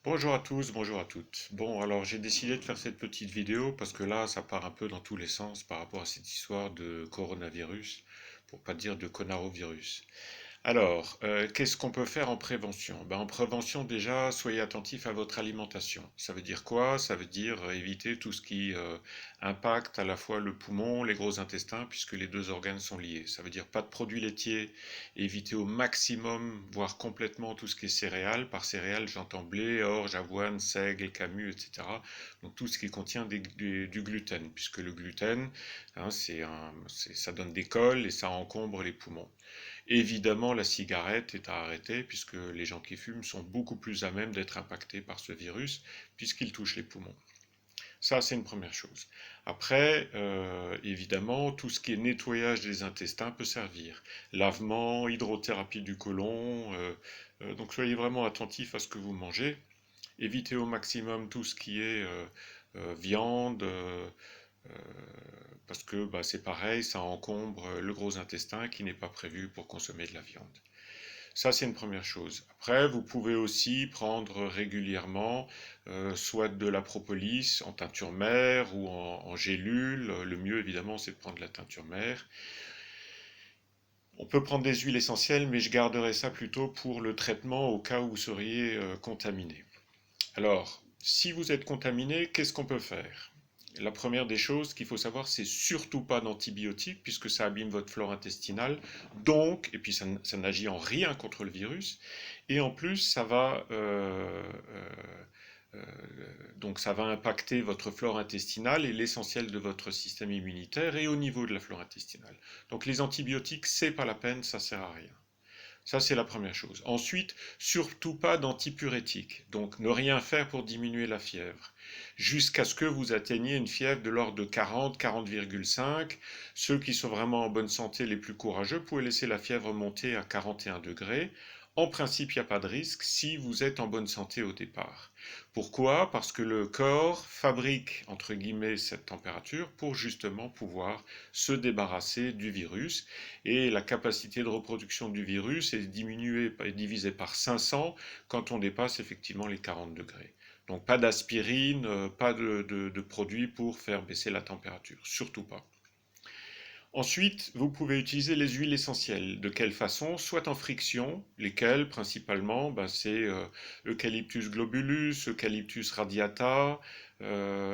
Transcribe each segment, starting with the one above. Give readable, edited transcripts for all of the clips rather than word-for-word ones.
Bonjour à tous, bonjour à toutes. Bon, alors j'ai décidé de faire cette petite vidéo parce que là, ça part un peu dans tous les sens par rapport à cette histoire de coronavirus, pour pas dire de conarovirus. Alors, qu'est-ce qu'on peut faire en prévention? Ben, en prévention, déjà, soyez attentif à votre alimentation. Ça veut dire quoi? Ça veut dire éviter tout ce qui impacte à la fois le poumon, les gros intestins, puisque les deux organes sont liés. Ça veut dire pas de produits laitiers, éviter au maximum, voire complètement tout ce qui est céréales. Par céréales, j'entends blé, orge, avoine, seigle, camus, etc. Donc tout ce qui contient du gluten, puisque le gluten, hein, ça donne des cols et ça encombre les poumons. Évidemment, la cigarette est à arrêter puisque les gens qui fument sont beaucoup plus à même d'être impactés par ce virus puisqu'il touche les poumons. Ça, c'est une première chose. Après, évidemment, tout ce qui est nettoyage des intestins peut servir. Lavement, hydrothérapie du côlon. Donc soyez vraiment attentifs à ce que vous mangez. Évitez au maximum tout ce qui est viande, parce que bah, c'est pareil, ça encombre le gros intestin qui n'est pas prévu pour consommer de la viande. Ça, c'est une première chose. Après, vous pouvez aussi prendre régulièrement soit de la propolis en teinture mère ou en gélule. Le mieux, évidemment, c'est de prendre la teinture mère. On peut prendre des huiles essentielles, mais je garderai ça plutôt pour le traitement au cas où vous seriez contaminé. Alors, si vous êtes contaminé, qu'est-ce qu'on peut faire? La première des choses qu'il faut savoir, c'est surtout pas d'antibiotiques, puisque ça abîme votre flore intestinale. Donc, et puis ça n'agit en rien contre le virus. Et en plus, euh, donc ça va impacter votre flore intestinale et l'essentiel de votre système immunitaire et au niveau de la flore intestinale. Donc les antibiotiques, c'est pas la peine, ça sert à rien. Ça, c'est la première chose. Ensuite, surtout pas d'antipurétiques. Donc, ne rien faire pour diminuer la fièvre. Jusqu'à ce que vous atteigniez une fièvre de l'ordre de 40, 40,5. Ceux qui sont vraiment en bonne santé, les plus courageux, pouvez laisser la fièvre monter à 41 degrés. En principe, il n'y a pas de risque si vous êtes en bonne santé au départ. Pourquoi? Parce que le corps fabrique, entre guillemets, cette température pour justement pouvoir se débarrasser du virus et la capacité de reproduction du virus est diminuée, est divisée par 500 quand on dépasse effectivement les 40 degrés. Donc pas d'aspirine, pas de produits pour faire baisser la température, surtout pas. Ensuite, vous pouvez utiliser les huiles essentielles. De quelle façon? Soit en friction, lesquelles principalement, ben, c'est Eucalyptus globulus, Eucalyptus radiata,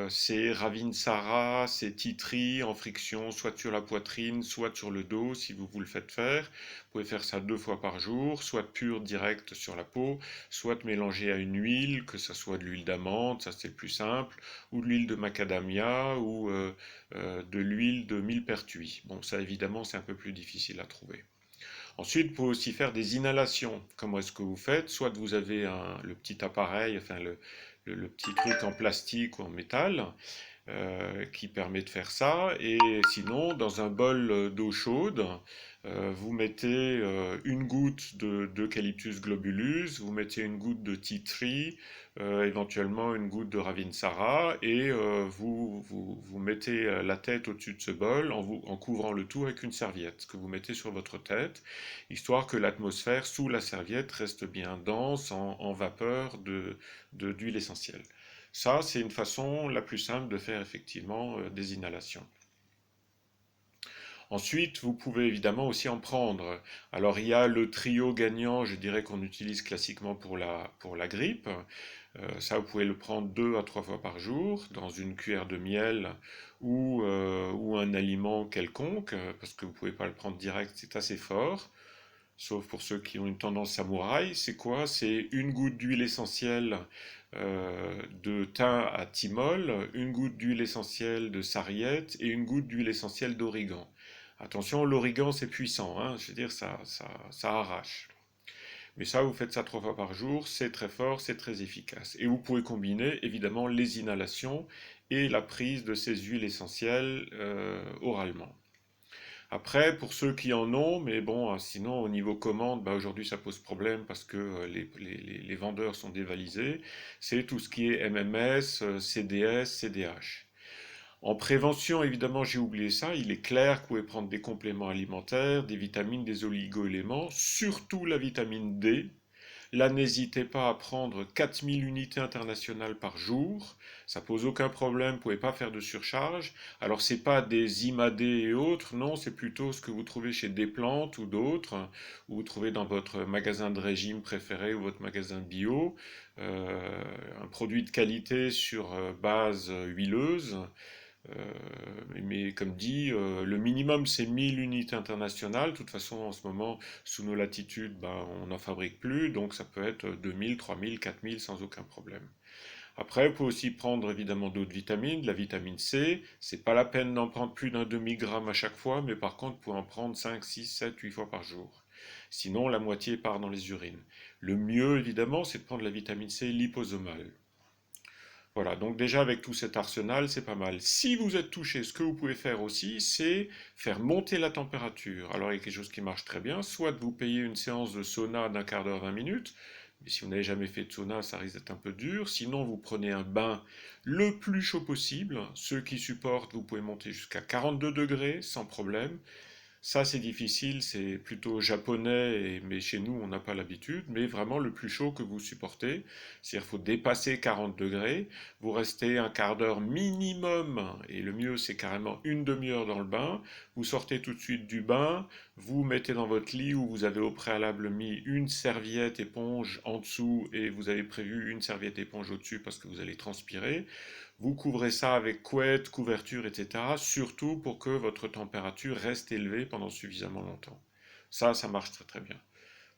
c'est Ravinsara, c'est Titri en friction, soit sur la poitrine, soit sur le dos si vous vous le faites faire. Vous pouvez faire ça 2 fois par jour, soit pur direct sur la peau, soit mélangé à une huile, que ce soit de l'huile d'amande, ça c'est le plus simple, ou de l'huile de macadamia, ou de l'huile de millepertuis. Bon, ça évidemment, c'est un peu plus difficile à trouver. Ensuite, vous pouvez aussi faire des inhalations. Comment est-ce que vous faites? Soit vous avez le petit appareil, enfin le petit truc en plastique ou en métal, qui permet de faire ça. Et sinon, dans un bol d'eau chaude, vous mettez une goutte d'Eucalyptus globulus, vous mettez une goutte de tea tree, éventuellement une goutte de Ravinsara, et vous mettez la tête au-dessus de ce bol en couvrant le tout avec une serviette que vous mettez sur votre tête, histoire que l'atmosphère sous la serviette reste bien dense en vapeur d'huile essentielle. Ça, c'est une façon la plus simple de faire effectivement des inhalations. Ensuite, vous pouvez évidemment aussi en prendre. Alors, il y a le trio gagnant, je dirais qu'on utilise classiquement pour la grippe. Ça, vous pouvez le prendre 2 à 3 fois par jour dans une cuillère de miel ou un aliment quelconque, parce que vous ne pouvez pas le prendre direct, c'est assez fort. Sauf pour ceux qui ont une tendance samouraï. C'est quoi? C'est une goutte d'huile essentielle de thym à thymol, une goutte d'huile essentielle de sarriette et une goutte d'huile essentielle d'origan. Attention, l'origan c'est puissant, hein, je veux dire ça arrache. Mais ça, vous faites ça 3 fois par jour, c'est très fort, c'est très efficace. Et vous pouvez combiner évidemment les inhalations et la prise de ces huiles essentielles oralement. Après, pour ceux qui en ont, mais bon, sinon au niveau commande, bah, aujourd'hui ça pose problème parce que les vendeurs sont dévalisés, c'est tout ce qui est MMS, CDS, CDH. En prévention, évidemment, j'ai oublié ça, il est clair que vous pouvez prendre des compléments alimentaires, des vitamines, des oligo-éléments, surtout la vitamine D, Là, n'hésitez pas à prendre 4000 unités internationales par jour. Ça pose aucun problème, vous ne pouvez pas faire de surcharge. Alors, c'est pas des IMAD et autres, non, c'est plutôt ce que vous trouvez chez Desplantes ou d'autres, ou vous trouvez dans votre magasin de régime préféré ou votre magasin bio. Un produit de qualité sur base huileuse. Mais comme dit, le minimum c'est 1000 unités internationales. De toute façon, en ce moment, sous nos latitudes, ben, on n'en fabrique plus, donc ça peut être 2000, 3000, 4000 sans aucun problème. Après, vous pouvez aussi prendre évidemment d'autres vitamines, de la vitamine C. C'est pas la peine d'en prendre plus d'un demi-gramme à chaque fois, mais par contre, vous pouvez en prendre 5, 6, 7, 8 fois par jour. Sinon, la moitié part dans les urines. Le mieux, évidemment, c'est de prendre la vitamine C liposomale. Voilà, donc déjà avec tout cet arsenal, c'est pas mal. Si vous êtes touché, ce que vous pouvez faire aussi, c'est faire monter la température. Alors il y a quelque chose qui marche très bien, soit de vous payer une séance de sauna d'un quart d'heure, 20 minutes, mais si vous n'avez jamais fait de sauna, ça risque d'être un peu dur. Sinon, vous prenez un bain le plus chaud possible. Ceux qui supportent, vous pouvez monter jusqu'à 42 degrés sans problème. Ça, c'est difficile, c'est plutôt japonais, mais chez nous, on n'a pas l'habitude. Mais vraiment, le plus chaud que vous supportez, c'est-à-dire qu'il faut dépasser 40 degrés, vous restez un quart d'heure minimum, et le mieux, c'est carrément une demi-heure dans le bain. Vous sortez tout de suite du bain, vous mettez dans votre lit où vous avez au préalable mis une serviette éponge en dessous, et vous avez prévu une serviette éponge au-dessus parce que vous allez transpirer. Vous couvrez ça avec couette, couverture, etc. Surtout pour que votre température reste élevée pendant suffisamment longtemps. Ça marche très très bien.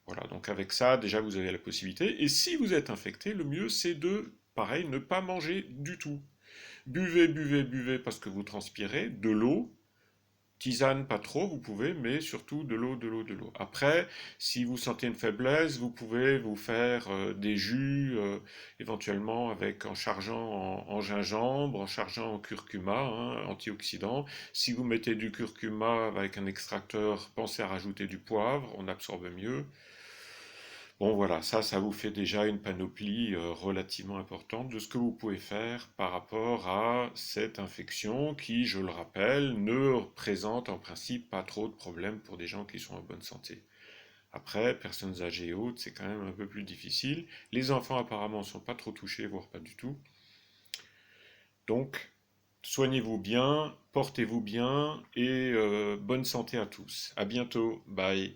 Voilà, donc avec ça, déjà vous avez la possibilité. Et si vous êtes infecté, le mieux c'est de, pareil, ne pas manger du tout. Buvez, buvez, buvez parce que vous transpirez, de l'eau, tisane, pas trop, vous pouvez, mais surtout de l'eau, de l'eau, de l'eau. Après, si vous sentez une faiblesse, vous pouvez vous faire des jus, éventuellement avec en chargeant en gingembre, en chargeant en curcuma, hein, antioxydant. Si vous mettez du curcuma avec un extracteur, pensez à rajouter du poivre, on absorbe mieux. Bon voilà, ça vous fait déjà une panoplie relativement importante de ce que vous pouvez faire par rapport à cette infection qui, je le rappelle, ne présente en principe pas trop de problèmes pour des gens qui sont en bonne santé. Après, personnes âgées et autres, c'est quand même un peu plus difficile. Les enfants apparemment ne sont pas trop touchés, voire pas du tout. Donc, soignez-vous bien, portez-vous bien et bonne santé à tous. À bientôt, bye.